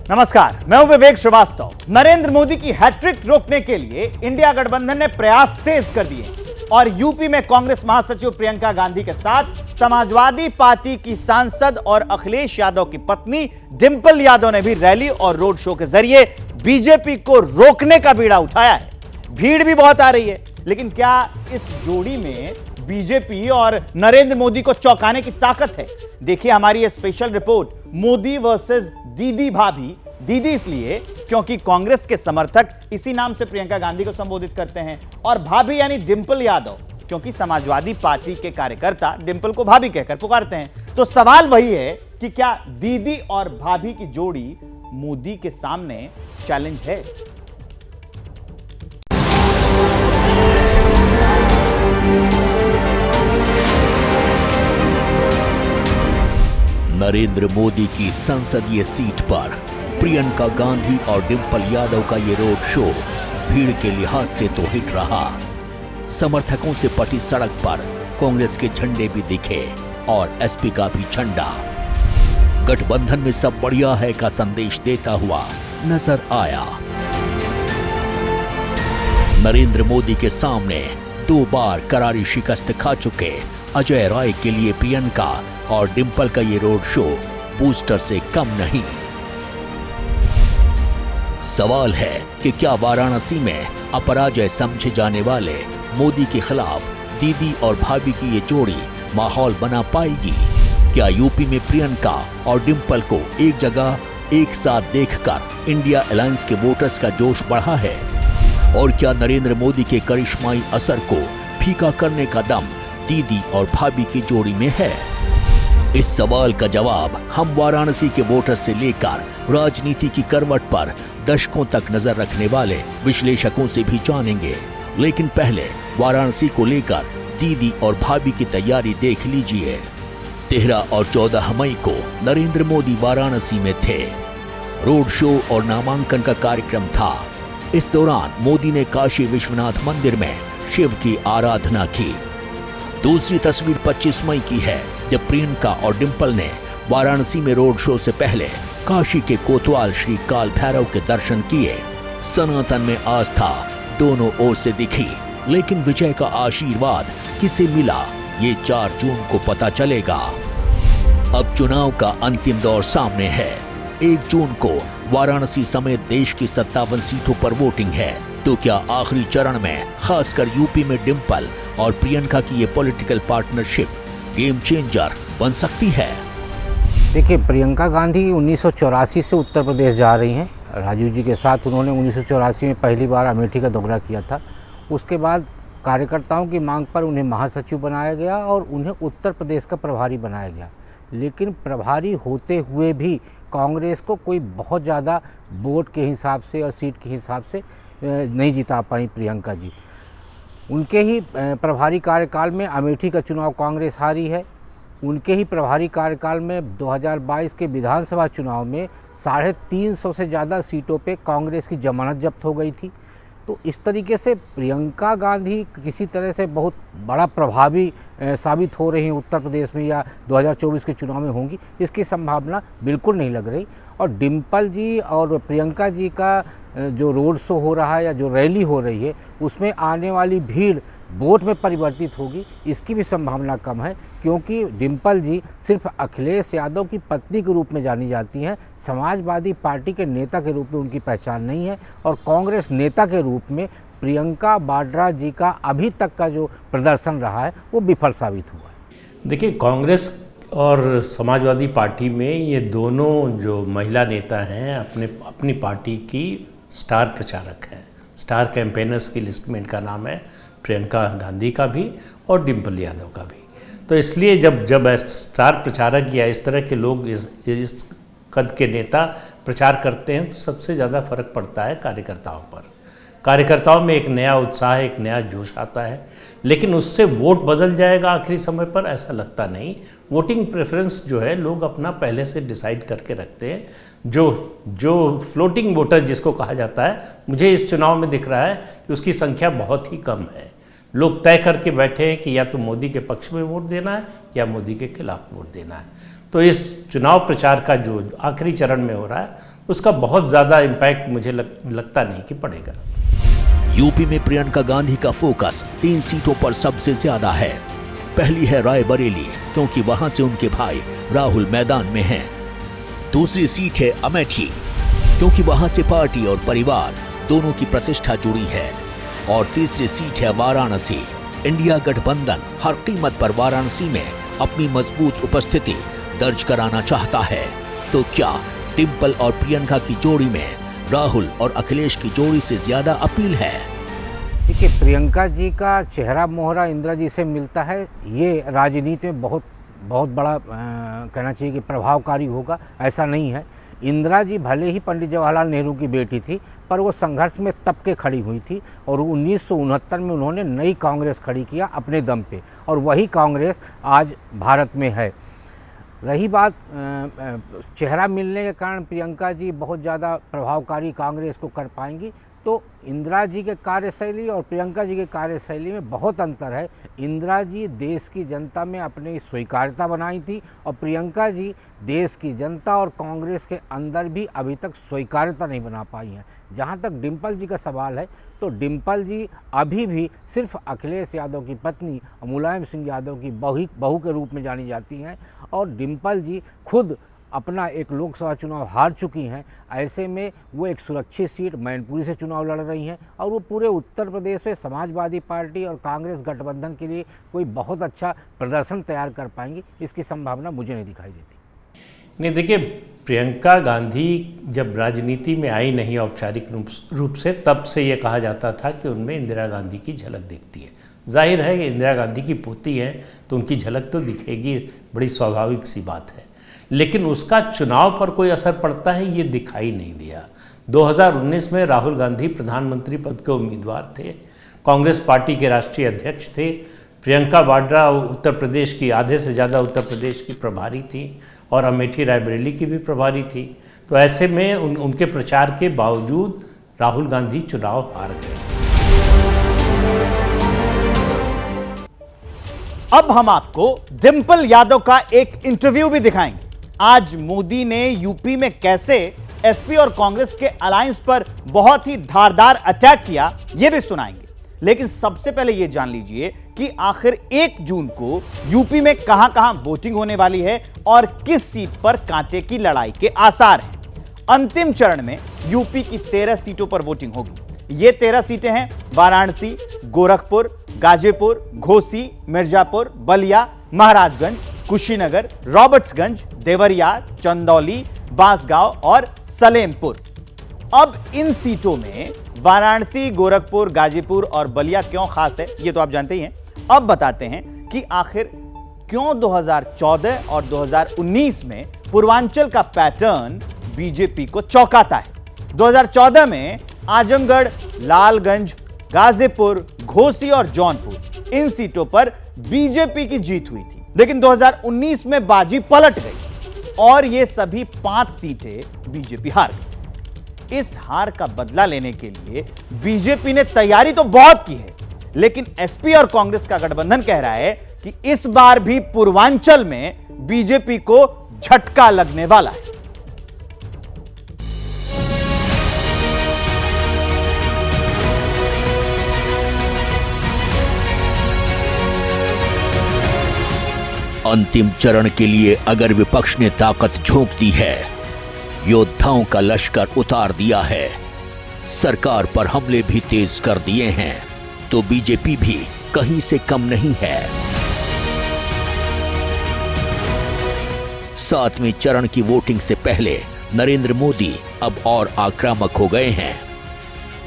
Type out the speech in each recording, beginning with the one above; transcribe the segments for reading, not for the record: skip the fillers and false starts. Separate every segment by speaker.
Speaker 1: नमस्कार, मैं हूं विवेक श्रीवास्तव। नरेंद्र मोदी की हैट्रिक रोकने के लिए इंडिया गठबंधन ने प्रयास तेज कर दिए और यूपी में कांग्रेस महासचिव प्रियंका गांधी के साथ समाजवादी पार्टी की सांसद और अखिलेश यादव की पत्नी डिंपल यादव ने भी रैली और रोड शो के जरिए बीजेपी को रोकने का बीड़ा उठाया है। भीड़ भी बहुत आ रही है, लेकिन क्या इस जोड़ी में बीजेपी और नरेंद्र मोदी को चौंकाने की ताकत है? देखिए हमारी ये स्पेशल रिपोर्ट, मोदी वर्सेस दीदी भाभी। दीदी इसलिए क्योंकि कांग्रेस के समर्थक इसी नाम से प्रियंका गांधी को संबोधित करते हैं, और भाभी यानी डिंपल यादव क्योंकि समाजवादी पार्टी के कार्यकर्ता डिंपल को भाभी कहकर पुकारते हैं। तो सवाल वही है कि क्या दीदी और भाभी की जोड़ी मोदी के सामने चैलेंज है?
Speaker 2: नरेंद्र मोदी की संसदीय सीट पर प्रियंका गांधी और डिंपल यादव का ये रोड शो भीड़ के लिहाज से तो हिट रहा। समर्थकों से पटी सड़क पर कांग्रेस के झंडे भी दिखे और एसपी का भी झंडा गठबंधन में सब बढ़िया है का संदेश देता हुआ नजर आया। नरेंद्र मोदी के सामने 2 बार करारी शिकस्त खा चुके अजय राय के लिए प्रियंका और डिंपल का ये रोड शो बूस्टर से कम नहीं। सवाल है कि क्या वाराणसी में अपराजय समझे जाने वाले मोदी के खिलाफ दीदी और भाभी की ये जोड़ी माहौल बना पाएगी? क्या यूपी में प्रियंका और डिंपल को एक जगह एक साथ देखकर इंडिया अलायंस के वोटर्स का जोश बढ़ा है? और क्या नरेंद्र मोदी के करिश्माई असर को फीका करने का दम दीदी और भाभी की जोड़ी में है? इस सवाल का जवाब हम वाराणसी के वोटर से लेकर राजनीति की करवट पर दशकों तक नजर रखने वाले विश्लेषकों से भी जानेंगे। लेकिन पहले वाराणसी को लेकर दीदी और भाभी की तैयारी देख लीजिए। 13 और 14 मई को नरेंद्र मोदी वाराणसी में थे। रोड शो और नामांकन का कार्यक्रम था। इस दौरान मोदी ने काशी विश्वनाथ मंदिर में शिव की आराधना की। दूसरी तस्वीर 25 मई की है, जब प्रियंका और डिंपल ने वाराणसी में रोड शो से पहले काशी के कोतवाल श्री काल भैरव के दर्शन किए। सनातन में आस्था दोनों ओर से दिखी, लेकिन विजय का आशीर्वाद किसे मिला ये 4 जून को पता चलेगा। अब चुनाव का अंतिम दौर सामने है। 1 जून को वाराणसी समेत देश की 57 सीटों पर वोटिंग है। तो क्या आखिरी चरण में खासकर यूपी में डिंपल और प्रियंका की ये पॉलिटिकल पार्टनरशिप गेम चेंजर बन सकती है?
Speaker 3: देखिए, प्रियंका गांधी 1984 से उत्तर प्रदेश जा रही हैं। राजीव जी के साथ उन्होंने 1984 में पहली बार अमेठी का दौरा किया था। उसके बाद कार्यकर्ताओं की मांग पर उन्हें महासचिव बनाया गया और उन्हें उत्तर प्रदेश का प्रभारी बनाया गया। लेकिन प्रभारी होते हुए भी कांग्रेस को कोई बहुत ज़्यादा वोट के हिसाब से और सीट के हिसाब से नहीं जिता पाई प्रियंका जी। उनके ही प्रभारी कार्यकाल में अमेठी का चुनाव कांग्रेस हारी है। उनके ही प्रभारी कार्यकाल में 2022 के विधानसभा चुनाव में 350 से ज़्यादा सीटों पे कांग्रेस की जमानत जब्त हो गई थी। तो इस तरीके से प्रियंका गांधी किसी तरह से बहुत बड़ा प्रभावी साबित हो रही हैं उत्तर प्रदेश में, या 2024 के चुनाव में होंगी, इसकी संभावना बिल्कुल नहीं लग रही। और डिंपल जी और प्रियंका जी का जो रोड शो हो रहा है या जो रैली हो रही है, उसमें आने वाली भीड़ वोट में परिवर्तित होगी, इसकी भी संभावना कम है, क्योंकि डिंपल जी सिर्फ अखिलेश यादव की पत्नी के रूप में जानी जाती हैं। समाजवादी पार्टी के नेता के रूप में उनकी पहचान नहीं है, और कांग्रेस नेता के रूप में प्रियंका वाड्रा जी का अभी तक का जो प्रदर्शन रहा है वो विफल साबित हुआ है।
Speaker 4: देखिए, कांग्रेस और समाजवादी पार्टी में ये दोनों जो महिला नेता हैं अपनी पार्टी की स्टार प्रचारक हैं। स्टार कैंपेनर्स की लिस्ट में इनका नाम है, प्रियंका गांधी का भी और डिंपल यादव का भी। तो इसलिए जब स्टार प्रचारक या इस तरह के लोग इस कद के नेता प्रचार करते हैं, तो सबसे ज़्यादा फर्क पड़ता है कार्यकर्ताओं पर। कार्यकर्ताओं में एक नया उत्साह, एक नया जोश आता है, लेकिन उससे वोट बदल जाएगा आखिरी समय पर, ऐसा लगता नहीं। वोटिंग प्रेफरेंस जो है लोग अपना पहले से डिसाइड करके रखते हैं। जो फ्लोटिंग वोटर जिसको कहा जाता है, मुझे इस चुनाव में दिख रहा है कि उसकी संख्या बहुत ही कम है। लोग तय करके बैठे हैं कि या तो मोदी के पक्ष में वोट देना है या मोदी के खिलाफ वोट देना है। तो इस चुनाव प्रचार का जो आखिरी चरण में हो रहा है, उसका बहुत ज़्यादा इम्पैक्ट मुझे लगता नहीं कि पड़ेगा।
Speaker 2: यूपी में प्रियंका गांधी का फोकस 3 सीटों पर सबसे ज्यादा है। पहली है रायबरेली, क्योंकि वहां से उनके भाई राहुल मैदान में हैं। दूसरी सीट है अमेठी, क्योंकि वहां से पार्टी और परिवार दोनों की प्रतिष्ठा जुड़ी है। और तीसरी सीट है वाराणसी। इंडिया गठबंधन हर कीमत पर वाराणसी में अपनी मजबूत उपस्थिति दर्ज कराना चाहता है। तो क्या डिंपल और प्रियंका की जोड़ी में राहुल और अखिलेश की जोड़ी से ज्यादा अपील है?
Speaker 3: देखिए, प्रियंका जी का चेहरा मोहरा इंदिरा जी से मिलता है, ये राजनीति में बहुत बड़ा कहना चाहिए कि प्रभावकारी होगा, ऐसा नहीं है। इंदिरा जी भले ही पंडित जवाहरलाल नेहरू की बेटी थी, पर वो संघर्ष में तब के खड़ी हुई थी और 1969 में उन्होंने नई कांग्रेस खड़ी किया अपने दम पे, और वही कांग्रेस आज भारत में है। रही बात चेहरा मिलने के कारण प्रियंका जी बहुत ज़्यादा प्रभावकारी कांग्रेस को कर पाएंगी, तो इंदिरा जी के कार्यशैली और प्रियंका जी के कार्यशैली में बहुत अंतर है। इंदिरा जी देश की जनता में अपनी स्वीकार्यता बनाई थी और प्रियंका जी देश की जनता और कांग्रेस के अंदर भी अभी तक स्वीकार्यता नहीं बना पाई हैं। जहाँ तक डिंपल जी का सवाल है, तो डिंपल जी अभी भी सिर्फ अखिलेश यादव की पत्नी और मुलायम सिंह यादव की बहू के रूप में जानी जाती हैं, और डिंपल जी खुद अपना एक लोकसभा चुनाव हार चुकी हैं। ऐसे में वो एक सुरक्षित सीट मैनपुरी से चुनाव लड़ रही हैं, और वो पूरे उत्तर प्रदेश में समाजवादी पार्टी और कांग्रेस गठबंधन के लिए कोई बहुत अच्छा प्रदर्शन तैयार कर पाएंगी, इसकी संभावना मुझे नहीं दिखाई देती।
Speaker 4: नहीं, देखिए, प्रियंका गांधी जब राजनीति में आई नहीं औपचारिक रूप से, तब से ये कहा जाता था कि उनमें इंदिरा गांधी की झलक दिखती है। जाहिर है कि इंदिरा गांधी की पोती है तो उनकी झलक तो दिखेगी, बड़ी स्वाभाविक सी बात है। लेकिन उसका चुनाव पर कोई असर पड़ता है, ये दिखाई नहीं दिया। 2019 में राहुल गांधी प्रधानमंत्री पद के उम्मीदवार थे, कांग्रेस पार्टी के राष्ट्रीय अध्यक्ष थे। प्रियंका वाड्रा उत्तर प्रदेश की, आधे से ज़्यादा उत्तर प्रदेश की प्रभारी थी, और अमेठी रायबरेली की भी प्रभारी थी। तो ऐसे में उनके प्रचार के बावजूद राहुल गांधी चुनाव हार गए।
Speaker 1: अब हम आपको डिंपल यादव का एक इंटरव्यू भी दिखाएंगे। आज मोदी ने यूपी में कैसे एसपी और कांग्रेस के अलायंस पर बहुत ही धारदार अटैक किया, यह भी सुनाएंगे। लेकिन सबसे पहले यह जान लीजिए कि आखिर 1 जून को यूपी में कहां-कहां वोटिंग होने वाली है और किस सीट पर कांटे की लड़ाई के आसार हैं। अंतिम चरण में यूपी की 13 सीटों पर वोटिंग होगी। ये 13 सीटें हैं वाराणसी, गोरखपुर, गाजीपुर, घोसी, मिर्जापुर, बलिया, महाराजगंज, कुशीनगर, रॉबर्ट्सगंज, देवरिया, चंदौली, बांसगांव और सलेमपुर। अब इन सीटों में वाराणसी, गोरखपुर, गाजीपुर और बलिया क्यों खास है, ये तो आप जानते ही हैं। अब बताते हैं कि आखिर क्यों 2014 और 2019 में पूर्वांचल का पैटर्न बीजेपी को चौंकाता है। 2014 में आजमगढ़, लालगंज, गाजीपुर, घोसी और जौनपुर, इन सीटों पर बीजेपी की जीत हुई थी। लेकिन 2019 में बाजी पलट गई और ये सभी 5 सीटें बीजेपी हार गई। इस हार का बदला लेने के लिए बीजेपी ने तैयारी तो बहुत की है, लेकिन एसपी और कांग्रेस का गठबंधन कह रहा है कि इस बार भी पूर्वांचल में बीजेपी को झटका लगने वाला है।
Speaker 2: अंतिम चरण के लिए अगर विपक्ष ने ताकत झोंक दी है, योद्धाओं का लश्कर उतार दिया है, सरकार पर हमले भी तेज कर दिए हैं, तो बीजेपी भी कहीं से कम नहीं है। 7वें चरण की वोटिंग से पहले नरेंद्र मोदी अब और आक्रामक हो गए हैं।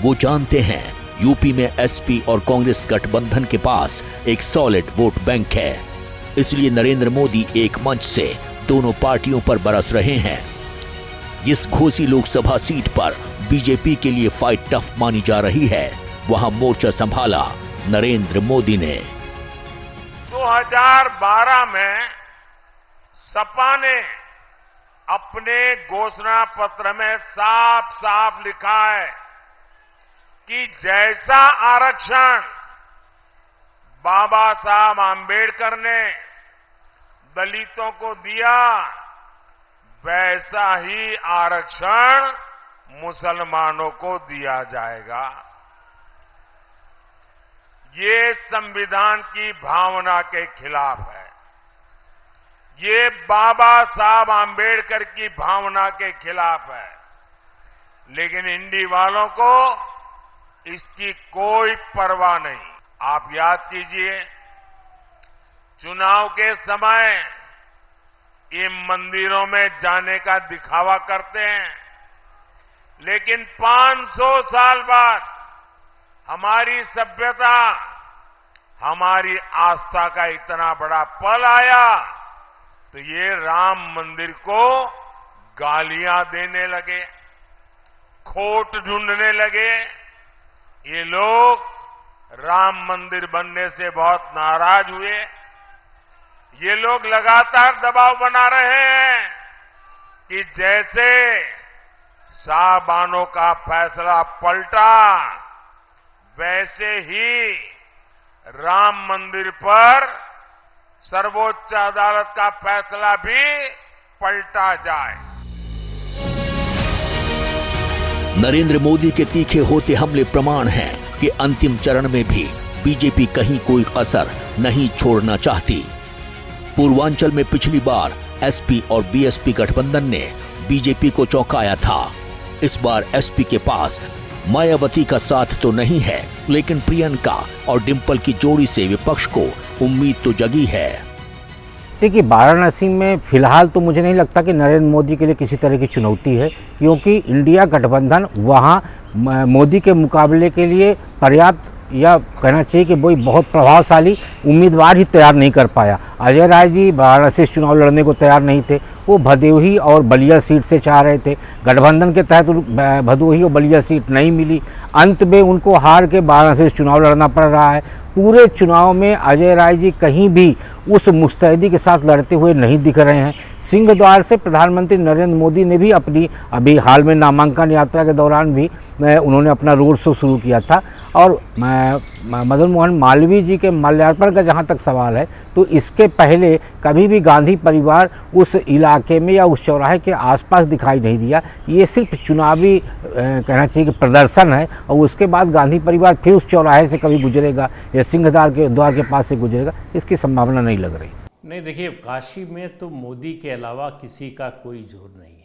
Speaker 2: वो जानते हैं यूपी में एसपी और कांग्रेस गठबंधन के पास एक सॉलिड वोट बैंक है, इसलिए नरेंद्र मोदी एक मंच से दोनों पार्टियों पर बरस रहे हैं। जिस घोसी लोकसभा सीट पर बीजेपी के लिए फाइट टफ मानी जा रही है, वहां मोर्चा संभाला नरेंद्र मोदी ने।
Speaker 5: 2012 में सपा ने अपने घोषणा पत्र में साफ साफ लिखा है कि जैसा आरक्षण बाबा साहब आंबेडकर ने दलितों को दिया, वैसा ही आरक्षण मुसलमानों को दिया जाएगा। ये संविधान की भावना के खिलाफ है। ये बाबा साहब आम्बेडकर की भावना के खिलाफ है। लेकिन इंडी वालों को इसकी कोई परवाह नहीं। आप याद कीजिए, चुनाव के समय ये मंदिरों में जाने का दिखावा करते हैं, लेकिन 500 साल बाद हमारी सभ्यता, हमारी आस्था का इतना बड़ा पल आया तो ये राम मंदिर को गालियां देने लगे, खोट ढूंढने लगे। ये लोग राम मंदिर बनने से बहुत नाराज हुए। ये लोग लगातार दबाव बना रहे हैं कि जैसे साहबानों का फैसला पलटा, वैसे ही राम मंदिर पर सर्वोच्च अदालत का फैसला भी पलटा जाए।
Speaker 2: नरेंद्र मोदी के तीखे होते हमले प्रमाण हैं कि अंतिम चरण में भी बीजेपी कहीं कोई कसर नहीं छोड़ना चाहती। पूर्वांचल में पिछली बार एसपी और बीएसपी गठबंधन ने बीजेपी को चौंकाया था। इस बार एसपी के पास मायावती का साथ तो नहीं है, लेकिन प्रियंका और डिंपल की जोड़ी से विपक्ष को उम्मीद तो जगी है।
Speaker 3: देखिए, वाराणसी में फिलहाल तो मुझे नहीं लगता कि नरेंद्र मोदी के लिए किसी तरह की चुनौती है, क्योंकि इंडिया गठबंधन वहाँ मोदी के मुकाबले के लिए पर्याप्त, या कहना चाहिए कि वही बहुत प्रभावशाली उम्मीदवार ही तैयार नहीं कर पाया। अजय राय जी वाराणसी से चुनाव लड़ने को तैयार नहीं थे। वो भदोही और बलिया सीट से चाह रहे थे। गठबंधन के तहत भदोही और बलिया सीट नहीं मिली। अंत में उनको हार के वाराणसी से चुनाव लड़ना पड़ रहा है। पूरे चुनाव में अजय राय जी कहीं भी उस मुस्तैदी के साथ लड़ते हुए नहीं दिख रहे हैं। सिंहद्वार से प्रधानमंत्री नरेंद्र मोदी ने भी अपनी अभी हाल में नामांकन यात्रा के दौरान भी उन्होंने अपना रोड शो शुरू किया था। और मदन मोहन मालवीय जी के माल्यार्पण का जहाँ तक सवाल है, तो इसके पहले कभी भी गांधी परिवार उस इलाके में या उस चौराहे के आसपास दिखाई नहीं दिया। ये सिर्फ चुनावी कहना चाहिए कि प्रदर्शन है, और उसके बाद गांधी परिवार फिर उस चौराहे से कभी गुजरेगा या सिंहद्वार के पास से गुजरेगा, इसकी संभावना नहीं लग रही।
Speaker 4: नहीं, देखिए, काशी में तो मोदी के अलावा किसी का कोई जोर नहीं है।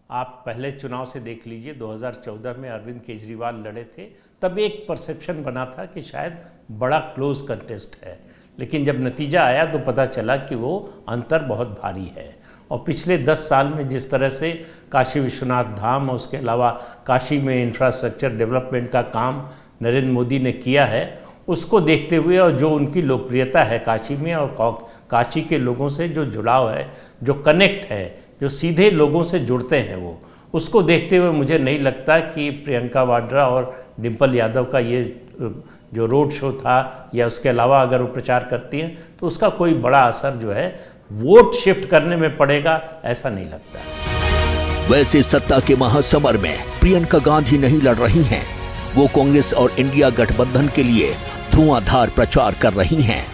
Speaker 4: आप पहले चुनाव से देख लीजिए, 2014 में अरविंद केजरीवाल लड़े थे, तब एक परसेप्शन बना था कि शायद बड़ा क्लोज कंटेस्ट है, लेकिन जब नतीजा आया तो पता चला कि वो अंतर बहुत भारी है। और पिछले 10 साल में जिस तरह से काशी विश्वनाथ धाम और उसके अलावा काशी में इंफ्रास्ट्रक्चर डेवलपमेंट का काम नरेंद्र मोदी ने किया है, उसको देखते हुए और जो उनकी लोकप्रियता है काशी में और काशी के लोगों से जो जुड़ाव है, जो कनेक्ट है, जो सीधे लोगों से जुड़ते हैं, वो उसको देखते हुए मुझे नहीं लगता कि प्रियंका वाड्रा और डिंपल यादव का ये जो रोड शो था या उसके अलावा अगर वो प्रचार करती हैं तो उसका कोई बड़ा असर जो है वोट शिफ्ट करने में पड़ेगा, ऐसा नहीं लगता।
Speaker 2: वैसे सत्ता के महासमर में प्रियंका गांधी नहीं लड़ रही हैं। वो कांग्रेस और इंडिया गठबंधन के लिए धुआंधार प्रचार कर रही हैं।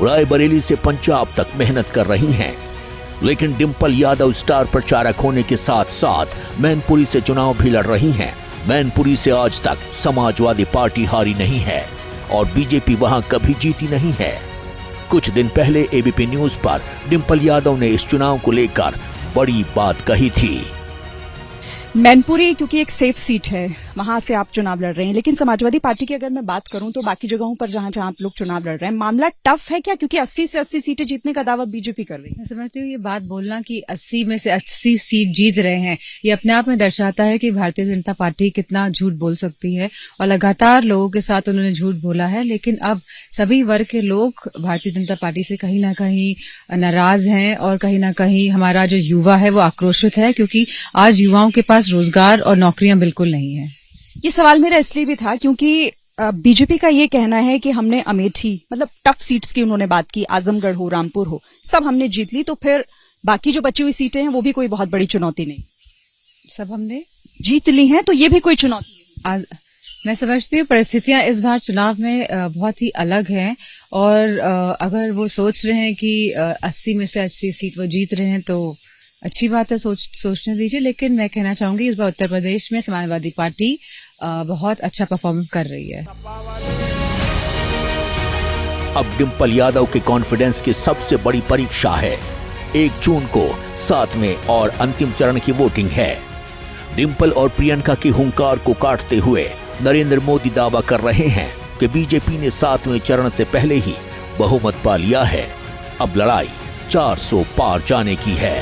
Speaker 2: रायबरेली से पंजाब तक मेहनत कर रही हैं। लेकिन डिंपल यादव स्टार प्रचारक होने के साथ साथ मैनपुरी से चुनाव भी लड़ रही हैं। मैनपुरी से आज तक समाजवादी पार्टी हारी नहीं है और बीजेपी वहां कभी जीती नहीं है। कुछ दिन पहले एबीपी न्यूज पर डिंपल यादव ने इस चुनाव को लेकर बड़ी बात कही थी।
Speaker 6: मैनपुरी क्योंकि एक सेफ सीट है, वहां से आप चुनाव लड़ रहे हैं, लेकिन समाजवादी पार्टी की अगर मैं बात करूं तो बाकी जगहों पर जहां जहां आप लोग चुनाव लड़ रहे हैं, मामला टफ है क्या? क्योंकि 80 से 80 सीटें जीतने का दावा बीजेपी कर रही है।
Speaker 7: मैं समझती हूँ ये बात बोलना कि 80 में से 80 सीट जीत रहे हैं, ये अपने आप में दर्शाता है कि भारतीय जनता पार्टी कितना झूठ बोल सकती है। और लगातार लोगों के साथ उन्होंने झूठ बोला है, लेकिन अब सभी वर्ग के लोग भारतीय जनता पार्टी से कहीं ना कहीं नाराज हैं और कहीं ना कहीं हमारा जो युवा है वो आक्रोशित है, क्योंकि आज युवाओं के पास रोजगार और नौकरियां बिल्कुल नहीं है।
Speaker 6: ये सवाल मेरा इसलिए भी था क्योंकि बीजेपी का ये कहना है कि हमने अमेठी, मतलब टफ सीट्स की उन्होंने बात की, आजमगढ़ हो, रामपुर हो, सब हमने जीत ली, तो फिर बाकी जो बची हुई सीटें हैं वो भी कोई बहुत बड़ी चुनौती नहीं।
Speaker 7: सब हमने
Speaker 6: जीत ली हैं तो ये भी कोई चुनौती नहीं।
Speaker 7: मैं समझती हूँ परिस्थितियां इस बार चुनाव में बहुत ही अलग हैं, और अगर वो सोच रहे हैं कि 80 में से 80 सीट वो जीत रहे हैं तो अच्छी बात है, सोचने दीजिए। लेकिन मैं कहना चाहूंगी इस बार उत्तर प्रदेश में समाजवादी पार्टी बहुत अच्छा परफॉर्म कर रही है।
Speaker 2: अब डिंपल यादव के कॉन्फिडेंस की सबसे बड़ी परीक्षा है। 1 जून को 7वें और अंतिम चरण की वोटिंग है। डिंपल और प्रियंका की हुंकार को काटते हुए नरेंद्र मोदी दावा कर रहे हैं कि बीजेपी ने 7वें चरण से पहले ही बहुमत पा लिया है। अब लड़ाई 400 पार जाने की है।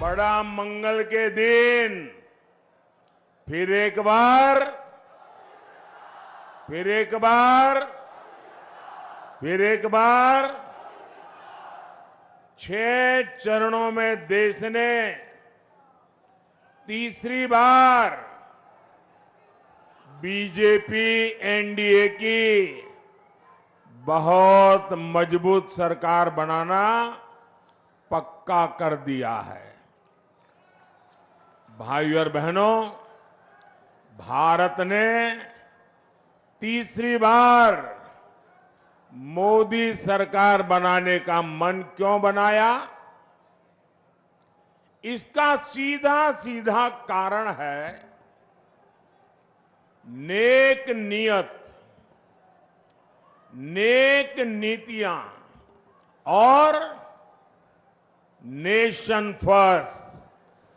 Speaker 5: बड़ा मंगल के दिन फिर एक बार 6 चरणों में देश ने तीसरी बार बीजेपी एनडीए की बहुत मजबूत सरकार बनाना पक्का कर दिया है। भाइयों और बहनों, भारत ने तीसरी बार मोदी सरकार बनाने का मन क्यों बनाया? इसका सीधा सीधा कारण है नेक नियत, नेक नीतियां और नेशन फर्स्ट